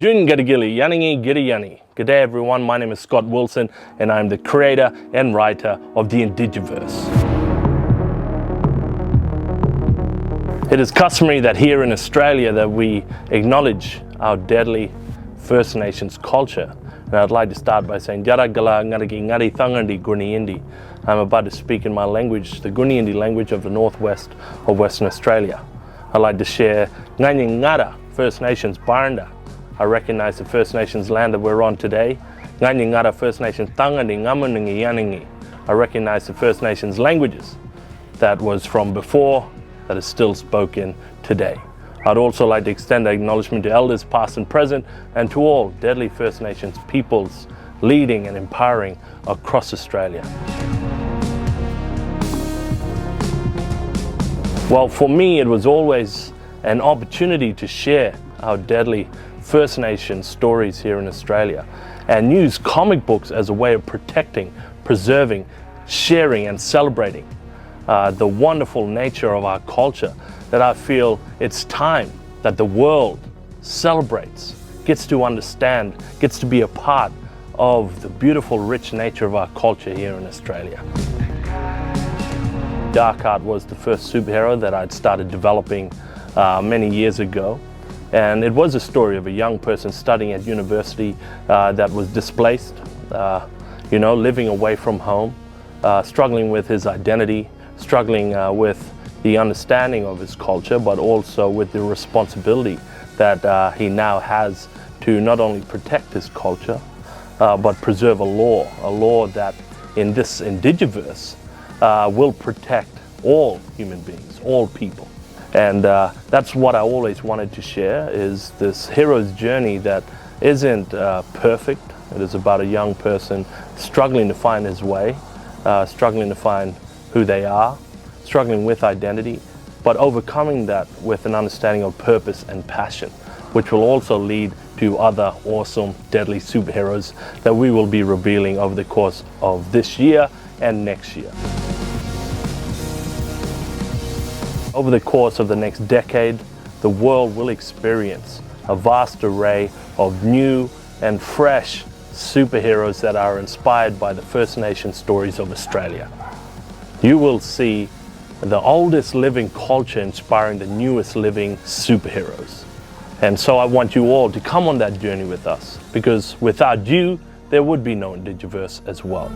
Gooniyandi-Miriuwung. Good day everyone, my name is Scott Wilson and I'm the creator and writer of the Indigiverse. It is customary that here in Australia that we acknowledge our deadly First Nations culture. And I'd like to start by saying Gooniyandi. I'm about to speak in my language, the Gooniyandi language of the northwest of Western Australia. I'd like to share Ngara, First Nations Barnda. I recognize the First Nations land that we're on today. Ngara First Nations Tangandi Ngamunungi Yaningi. I recognize the First Nations languages that was from before, that is still spoken today. I'd also like to extend acknowledgement to elders past and present and to all deadly First Nations peoples leading and empowering across Australia. Well, for me, it was always an opportunity to share our deadly First Nations stories here in Australia and use comic books as a way of protecting, preserving, sharing and celebrating the wonderful nature of our culture that I feel it's time that the world celebrates, gets to understand, gets to be a part of the beautiful, rich nature of our culture here in Australia. Dark art was the first superhero that I'd started developing many years ago. And it was a story of a young person studying at university that was displaced, living away from home, struggling with his identity, struggling with the understanding of his culture, but also with the responsibility that he now has to not only protect his culture, but preserve a law that in this Indigiverse will protect all human beings, all people. And that's what I always wanted to share, is this hero's journey that isn't perfect. It is about a young person struggling to find his way, struggling to find who they are, struggling with identity, but overcoming that with an understanding of purpose and passion, which will also lead to other awesome, deadly superheroes that we will be revealing over the course of this year and next year. Over the course of the next decade, the world will experience a vast array of new and fresh superheroes that are inspired by the First Nation stories of Australia. You will see the oldest living culture inspiring the newest living superheroes. And so I want you all to come on that journey with us, because without you, there would be no Indigiverse as well.